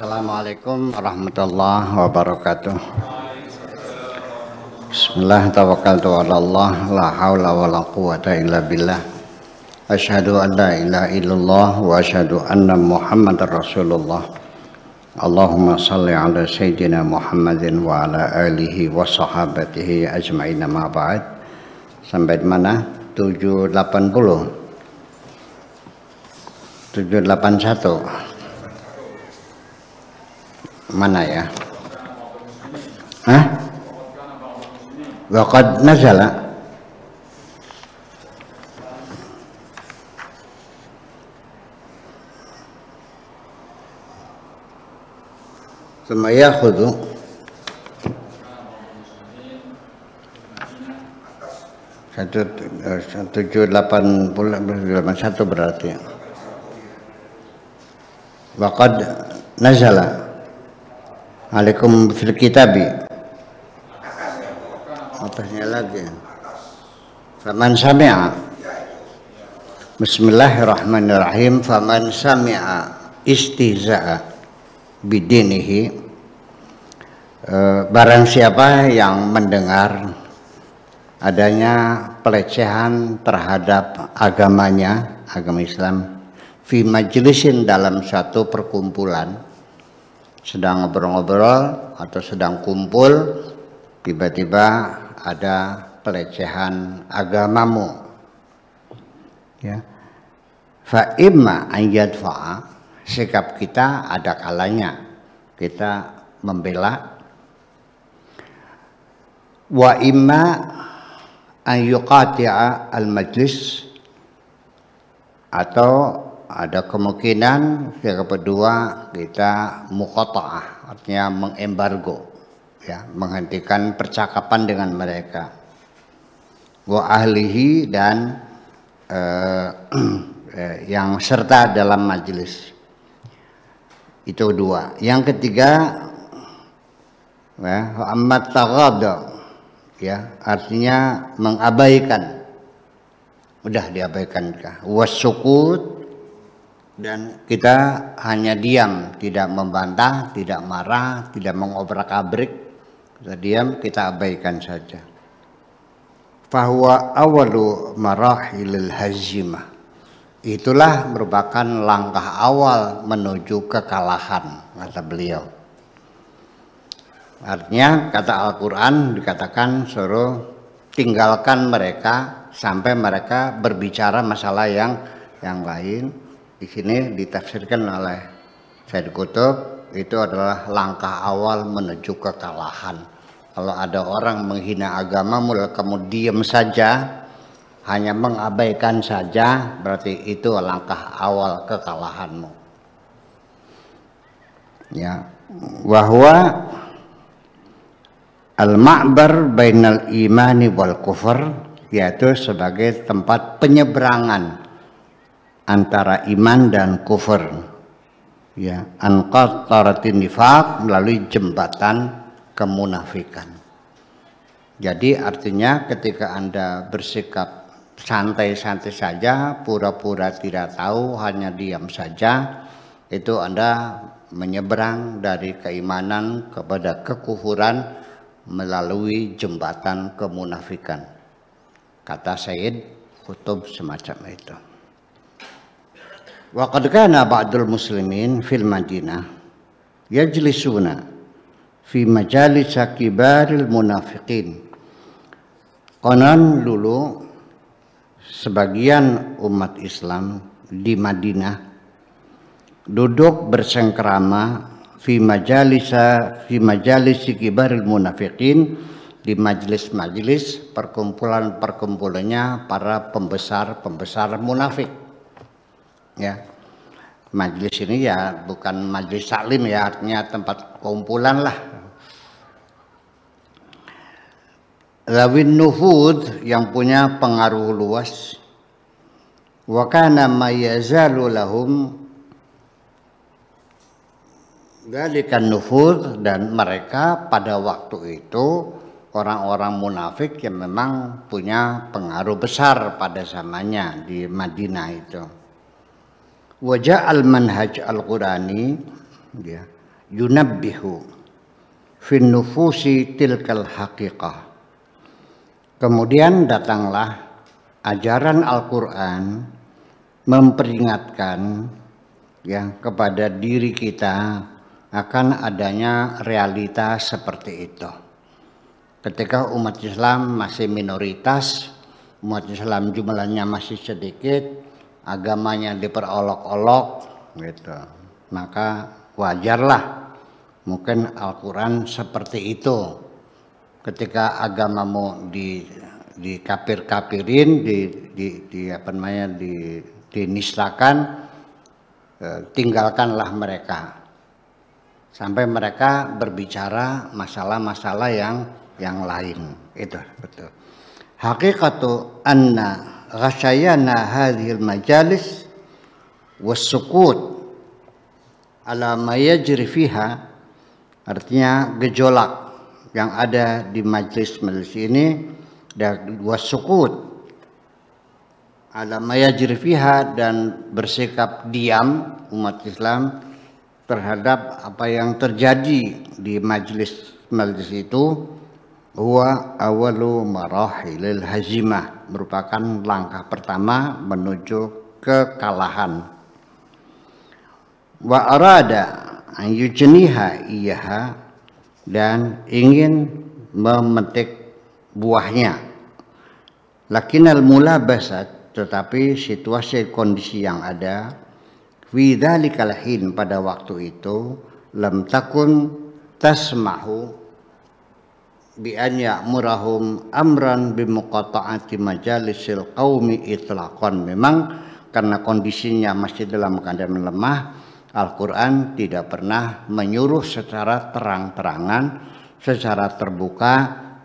Assalamualaikum warahmatullahi wabarakatuh. Bismillah, tawakkaltu ala Allah, la haula wa la quwata illa billah. Asyhadu an la ilaha illallah wa asyhadu anna Muhammadar Rasulullah. Allahumma salli ala sayyidina Muhammadin wa ala alihi wa sahabatihi ajma'in, ma ba'd. Sampai di mana? 780. 781. Mana ya? Hah? Waqad nazala. Tsumma yakhudhu 781 berarti. Waqad nazala alaikum fil kitabi, atasnya lagi. Faman sami'a, bismillahirrahmanirrahim. Faman sami'a istihza'a bidinihi, barang siapa yang mendengar adanya pelecehan terhadap agamanya, agama Islam, fi majlisin, dalam suatu perkumpulan, sedang ngobrol-ngobrol atau sedang kumpul, tiba-tiba ada pelecehan agamamu, ya, fa imma an yadfa'a, sikap kita ada kalanya kita membela, wa imma an yuqati'a al majlis, atau ada kemungkinan yang kedua kita muqata'ah, artinya mengembargo, ya, menghentikan percakapan dengan mereka. Wa ahlihi, dan yang serta dalam majelis. Itu dua. Yang ketiga, ya, ammat taghadha, ya, artinya mengabaikan, udah diabaikan. Wasukut, dan kita hanya diam, tidak membantah, tidak marah, tidak mengobrak-abrik, kita diam, kita abaikan saja. Fahuwa awalu marahilil hazimah, itulah merupakan langkah awal menuju kekalahan, kata beliau. Artinya kata Al-Quran dikatakan suruh tinggalkan mereka sampai mereka berbicara masalah yang lain. Di sini ditafsirkan oleh Said Qutb, itu adalah langkah awal menuju kekalahan. Kalau ada orang menghina agamamu, kamu diam saja, hanya mengabaikan saja, berarti itu langkah awal kekalahanmu. Ya, wahwa al-ma'bar bainal imani wal kufur, yaitu sebagai tempat penyeberangan antara iman dan kufur, ya, an qataratin nifaq, melalui jembatan kemunafikan. Jadi artinya ketika Anda bersikap santai-santai saja, pura-pura tidak tahu, hanya diam saja, itu Anda menyeberang dari keimanan kepada kekufuran melalui jembatan kemunafikan. Kata Said Qutb semacam itu. Wa qad kana ba'dul muslimin fil Madinah yajlisuna fi majalis kibaril munafiqin. Konon dulu sebagian umat Islam di Madinah duduk bersengkrama fi majalis kibaril munafiqin, di majelis-majelis perkumpulannya para pembesar munafik. Ya, majelis ini ya bukan majelis taklim, ya, artinya tempat kumpulan lah. Lawin nufud, yang punya pengaruh luas. Wa kana ma yazalu lahum dzalikan nufud, dan mereka pada waktu itu orang-orang munafik yang memang punya pengaruh besar pada zamannya di Madinah itu. Wajah al-manhaj al-Qurani, ya, yunabbihu fin nufusi tilkal haqiqah. Kemudian datanglah ajaran Al-Quran memperingatkan ya kepada diri kita akan adanya realita seperti itu. Ketika umat Islam masih minoritas, umat Islam jumlahnya masih sedikit, agamanya diperolok-olok gitu, maka wajarlah mungkin Al-Quran seperti itu. Ketika agamamu dikafir-kafirin, dinistakan, tinggalkanlah mereka sampai mereka berbicara masalah-masalah yang lain. Itu betul. Haqiqatu anna ghasyayana hadhil majalis wassukut ala ma yajri fiha, artinya gejolak yang ada di majlis-majlis ini, dan wassukut ala ma yajri fiha, dan bersikap diam umat Islam terhadap apa yang terjadi di majlis-majlis itu, huwa awalu marahilil hazimah, merupakan langkah pertama menuju kekalahan. Wa arada an yujniha iyaha, dan ingin memetik buahnya. Lakinnal mulabasat, tetapi situasi kondisi yang ada, fi dzalikal hin, pada waktu itu, lam takun tasmahu bi an ya'murahum amran bi muqata'ati majalisil qaumi itlaqan. Memang karena kondisinya masih dalam keadaan lemah, Al-Quran tidak pernah menyuruh secara terang-terangan, secara terbuka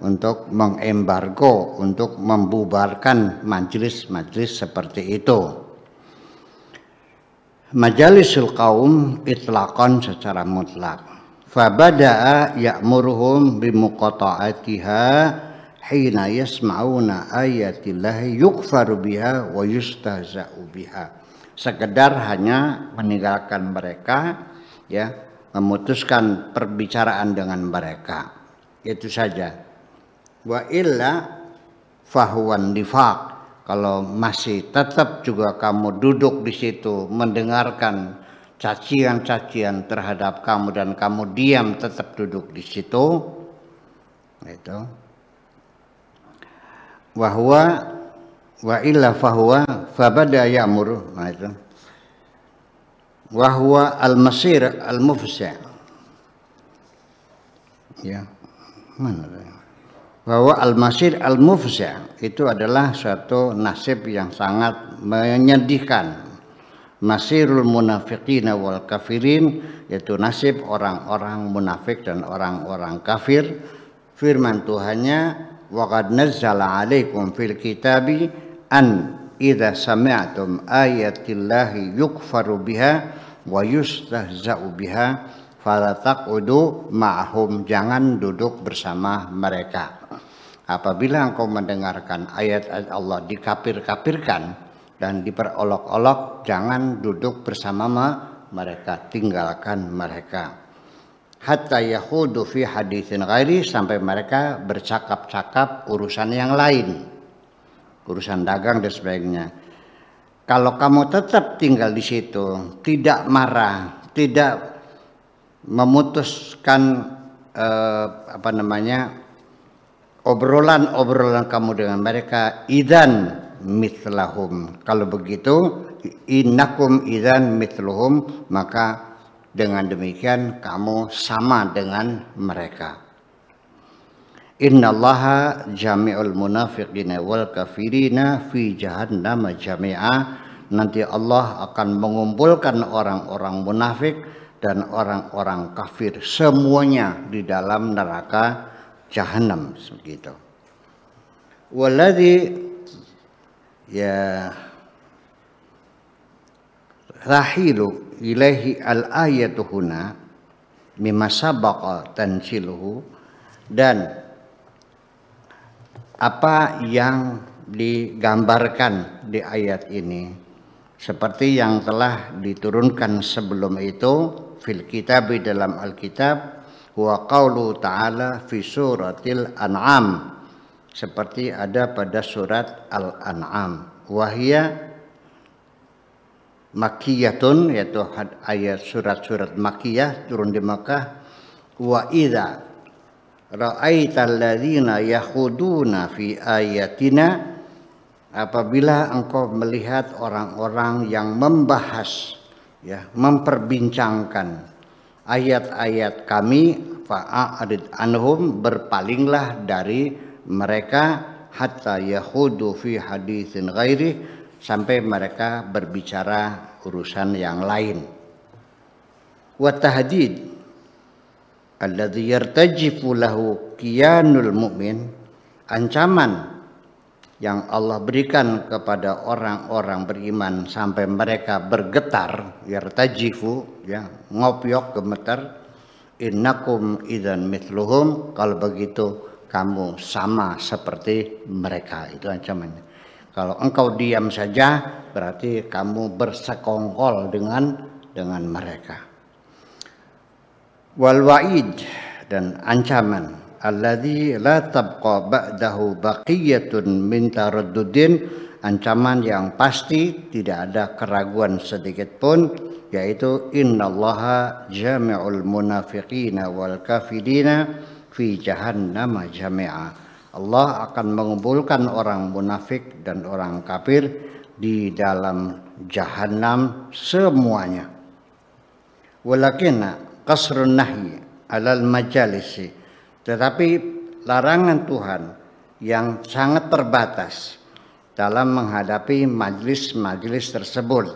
untuk mengembargo, untuk membubarkan majelis-majelis seperti itu. Majalisul qaum itlaqan, secara mutlak. Fabada'a ya'muruhum bimuqata'atiha hina yasma'una ayatillahi yukfaru biha wa yustahza'u biha. Sekedar hanya meninggalkan mereka, ya, memutuskan perbicaraan dengan mereka, itu saja. Wa illa fahuwan nifaq, kalau masih tetap juga kamu duduk di situ mendengarkan cacian-cacian terhadap kamu dan kamu diam tetap duduk di situ, itu wa illa fahuwa fabada ya'mur, nah itu wa huwa al-masir al-mufsi', ya, mana bahwa al-masir al-mufsi', itu adalah suatu nasib yang sangat menyedihkan. Masirul munafiqina wal kafirin, yaitu nasib orang-orang munafik dan orang-orang kafir. Firman Tuhannya, wa qad nazzala 'alaikum fil kitabi an idza sami'tum ayatillahi yukfaru biha wa yustahza'u biha fala taqudu ma'hum, jangan duduk bersama mereka. Apabila engkau mendengarkan ayat-ayat Allah dikafir-kafirkan dan diperolok-olok, jangan duduk bersama mereka, tinggalkan mereka. Hatta yahudu fi haditsin ghairi, sampai mereka bercakap-cakap urusan yang lain, urusan dagang dan sebagainya. Kalau kamu tetap tinggal di situ, tidak marah, tidak memutuskan obrolan-obrolan kamu dengan mereka, idzan mithlahum, kalau begitu innakum idzan mithluhum, maka dengan demikian kamu sama dengan mereka. Innallaha jami'ul munafiqina wal kafirina fi jahannam jami'a, nanti Allah akan mengumpulkan orang-orang munafik dan orang-orang kafir semuanya di dalam neraka Jahannam, begitu. Walladzi ya rahilu ilaihi al-ayatu huna mimma sabaqa tanziluhu, dan apa yang digambarkan di ayat ini seperti yang telah diturunkan sebelum itu, fil kitab dalam Alkitab, wa qaulu ta'ala fi suratil An'am, seperti ada pada surat Al-An'am. Wahia Makkiyatun, yaitu ayat surat-surat Makkiyah turun di Makkah. Wa idza ra'aital ladzina yakhuduna fi ayatina, apabila engkau melihat orang-orang yang membahas, ya, memperbincangkan ayat-ayat kami, fa'arid anhum, berpalinglah dari mereka, hatta yahudu fi haditsin ghairi, sampai mereka berbicara urusan yang lain. Wa tahdid alladzi yartajifu lahu qiyanul mu'min, ancaman yang Allah berikan kepada orang-orang beriman sampai mereka bergetar, yartajifu, ya, ngopyok, gemetar. Innakum idzan mithluhum, kalau begitu kamu sama seperti mereka, itu ancamannya. Kalau engkau diam saja berarti kamu bersekongkol dengan mereka. Wal wa'id, dan ancaman, alladzi la tabqa ba'dahu baqiyatun min taraddudin, ancaman yang pasti tidak ada keraguan sedikit pun, yaitu innallaha jami'ul munafiqina wal kafirina fi jahannam jami'a. Allah akan mengumpulkan orang munafik dan orang kafir di dalam jahanam semuanya. Walakinna qasrun nahyi alal majalisi, tetapi larangan Tuhan yang sangat terbatas dalam menghadapi majlis-majlis tersebut,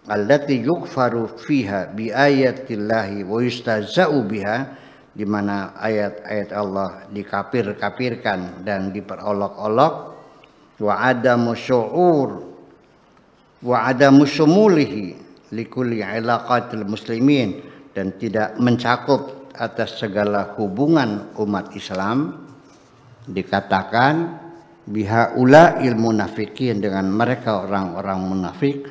allati yughfaru fiha bi ayatillahi wa yustahza'u biha, di mana ayat-ayat Allah dikafir-kafirkan dan diperolok-olok. Wa adamu syu'ur wa adamu syumulihi likulli ilaqatil muslimin, dan tidak mencakup atas segala hubungan umat Islam. Dikatakan bihaula il munafikin, dengan mereka orang-orang munafik,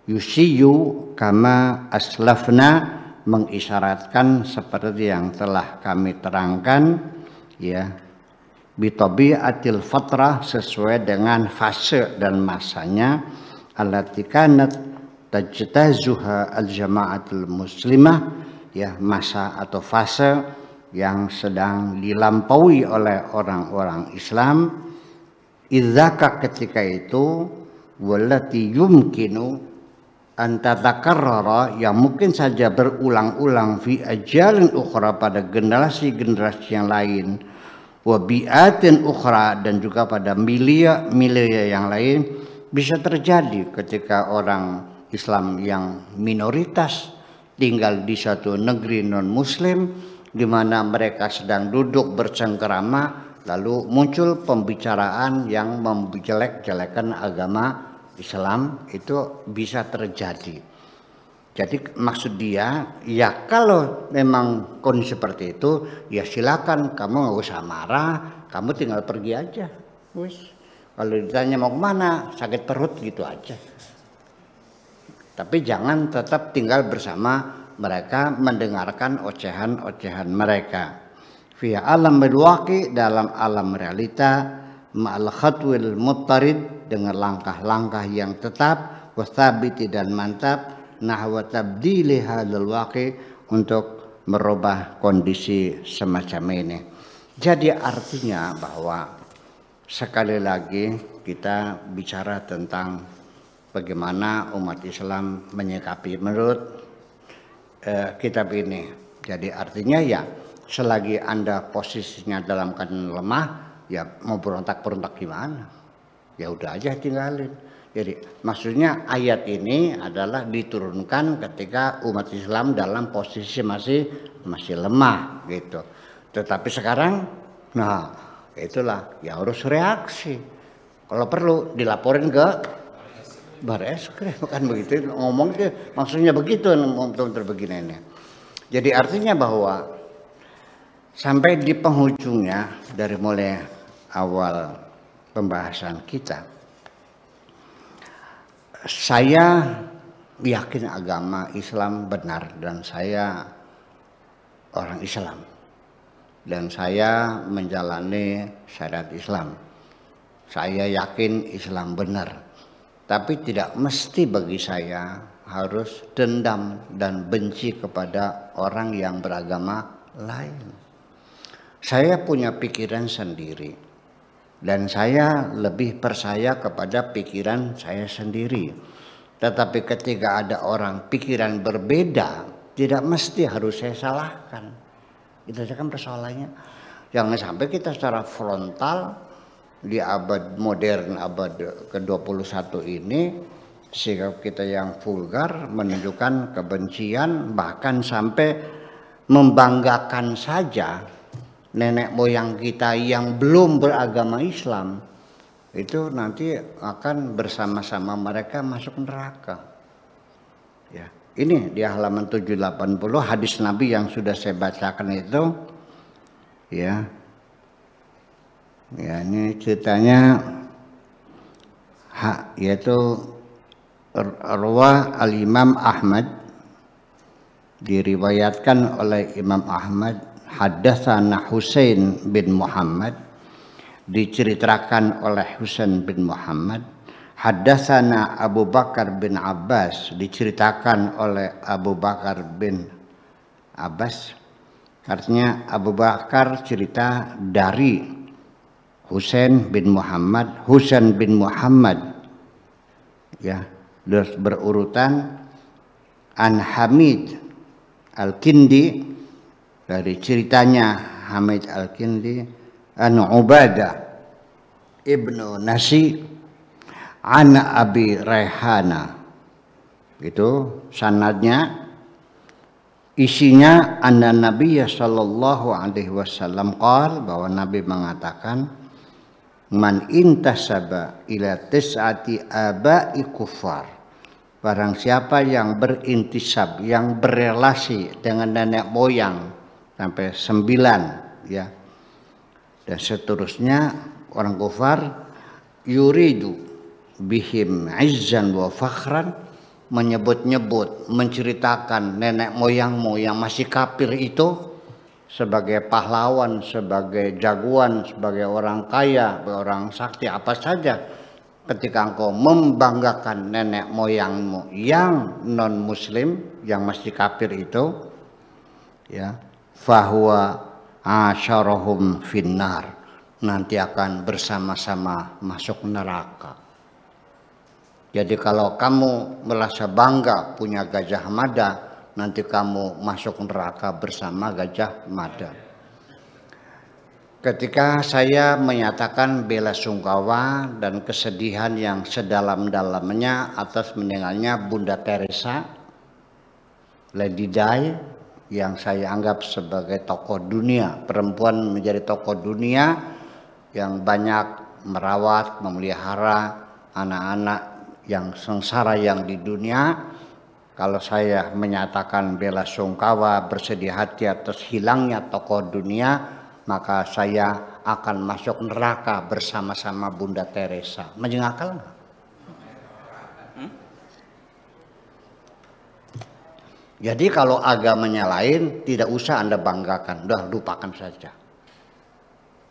yusiyu kama aslafna, mengisyaratkan seperti yang telah kami terangkan, ya, bitabiatil fatrah, sesuai dengan fase dan masanya, allati kanat tajtazuha al jama'atul muslimah, ya, masa atau fase yang sedang dilampaui oleh orang-orang Islam. Idzaka, ketika itu, wallati yumkinu antatakarrara, yang mungkin saja berulang-ulang, fi ajalin ukhra, pada generasi-generasi yang lain, wa bi'atin ukhra, dan juga pada milia yang lain, bisa terjadi ketika orang Islam yang minoritas tinggal di satu negeri non muslim, di mana mereka sedang duduk bercengkerama, lalu muncul pembicaraan yang menjelek-jelekan agama Islam, itu bisa terjadi. Jadi maksud dia, ya kalau memang kondisi seperti itu, ya silakan, kamu nggak usah marah, kamu tinggal pergi aja. Wis. Kalau ditanya mau kemana, sakit perut, gitu aja. Tapi jangan tetap tinggal bersama mereka, mendengarkan ocehan-ocehan mereka. Fi alam bilwaqi, dalam alam realita, ma'al khatwil muttarid, dengan langkah-langkah yang tetap, wastabiti, dan mantap, nahwa tabdili hadzal waqi, untuk merubah kondisi semacam ini. Jadi artinya bahwa sekali lagi kita bicara tentang bagaimana umat Islam menyikapi menurut kitab ini. Jadi artinya, ya, selagi Anda posisinya dalam keadaan lemah, ya mau berontak-berontak gimana? Ya udah aja tinggalin. Jadi maksudnya ayat ini adalah diturunkan ketika umat Islam dalam posisi masih lemah gitu. Tetapi sekarang, nah itulah, ya harus reaksi. Kalau perlu dilaporin ke Bareskrim, kan begitu ngomong, maksudnya begitu teman-teman begini ini. Jadi artinya bahwa sampai di penghujungnya, dari mulai awal pembahasan kita, saya yakin agama Islam benar dan saya orang Islam dan saya menjalani syariat Islam. Saya yakin Islam benar, tapi tidak mesti bagi saya harus dendam dan benci kepada orang yang beragama lain. Saya punya pikiran sendiri dan saya lebih percaya kepada pikiran saya sendiri. Tetapi ketika ada orang pikiran berbeda, tidak mesti harus saya salahkan. Itu saja kan persoalannya. Jangan sampai kita secara frontal di abad modern, abad ke-21 ini, sikap kita yang vulgar menunjukkan kebencian, bahkan sampai membanggakan saja nenek moyang kita yang belum beragama Islam, itu nanti akan bersama-sama mereka masuk neraka. Ya, ini di halaman 780 hadis Nabi yang sudah saya bacakan itu, ya. Ya, ini ceritanya yaitu Rawah al-Imam Ahmad, diriwayatkan oleh Imam Ahmad, haddatsana Husain bin Muhammad, diceritakan oleh Husain bin Muhammad, haddatsana Abu Bakar bin Abbas, diceritakan oleh Abu Bakar bin Abbas. Artinya Abu Bakar cerita dari Husain bin Muhammad, Husain bin Muhammad, ya, terus berurutan an Hamid al-Kindi, dari ceritanya Hamid al-Kindi, an Ubadah ibnu Nasi, an Abi Raihana. Itu sanadnya, isinya anna Nabiya sallallahu alaihi wasallam qala, bahwa Nabi mengatakan, man intasaba ila tis'ati aba'i kufar, barang siapa yang berintisab, yang berelasi dengan nenek moyang sampai 9, ya, dan seterusnya orang kufar, yuridu bihim izzan wa fakhran, menyebut-nyebut, menceritakan nenek moyangmu yang masih kafir itu sebagai pahlawan, sebagai jagoan, sebagai orang kaya, sebagai orang sakti, apa saja. Ketika engkau membanggakan nenek moyangmu yang non muslim, yang masih kafir itu, ya, fahuwa asyarahum finnar, nanti akan bersama-sama masuk neraka. Jadi kalau kamu merasa bangga punya Gajah Mada, nanti kamu masuk neraka bersama Gajah Mada. Ketika saya menyatakan bela sungkawa dan kesedihan yang sedalam-dalamnya atas meninggalnya Bunda Teresa, Lady Di, yang saya anggap sebagai tokoh dunia, perempuan menjadi tokoh dunia yang banyak merawat, memelihara anak-anak yang sengsara yang di dunia. Kalau saya menyatakan bela sungkawa, bersedih hati atas hilangnya tokoh dunia, maka saya akan masuk neraka bersama-sama Bunda Teresa. Masuk akal nggak? Jadi kalau agamanya lain, tidak usah Anda banggakan, udah lupakan saja.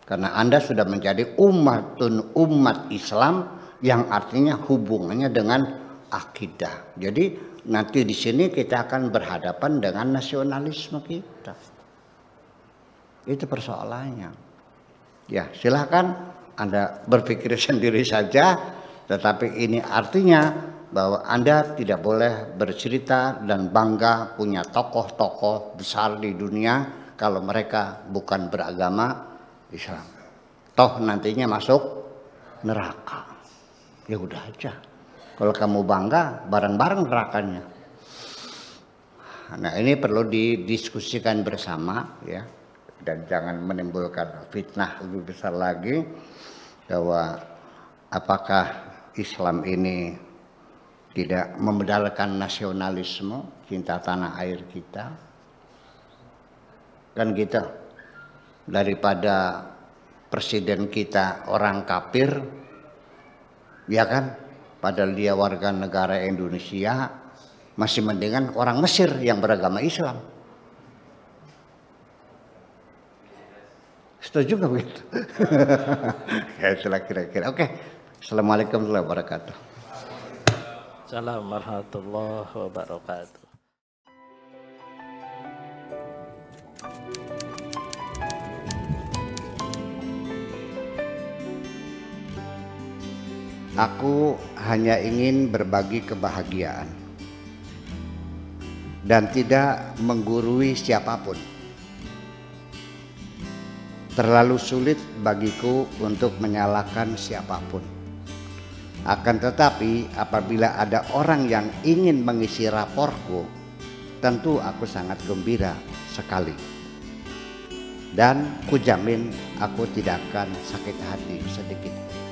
Karena Anda sudah menjadi umat Islam, yang artinya hubungannya dengan akidah. Jadi nanti di sini kita akan berhadapan dengan nasionalisme kita. Itu persoalannya. Ya, silahkan Anda berpikir sendiri saja, tetapi ini artinya bahwa Anda tidak boleh bercerita dan bangga punya tokoh-tokoh besar di dunia kalau mereka bukan beragama Islam. Toh nantinya masuk neraka. Ya udah aja. Kalau kamu bangga, bareng-bareng nerakanya. Nah, ini perlu didiskusikan bersama, ya, dan jangan menimbulkan fitnah lebih besar lagi bahwa apakah Islam ini tidak memedalkan nasionalisme, cinta tanah air kita. Kan gitu. Daripada presiden kita orang kafir, ya kan? Padahal dia warga negara Indonesia, Masih mendingan orang Mesir yang beragama Islam. Setuju nggak begitu? Ya itulah kira-kira. Oke. Assalamualaikum warahmatullahi wabarakatuh. Assalamualaikum warahmatullahi wabarakatuh. Aku hanya ingin berbagi kebahagiaan dan tidak menggurui siapapun. Terlalu sulit bagiku untuk menyalahkan siapapun. Akan tetapi apabila ada orang yang ingin mengisi raporku, tentu aku sangat gembira sekali. Dan kujamin aku tidak akan sakit hati sedikit.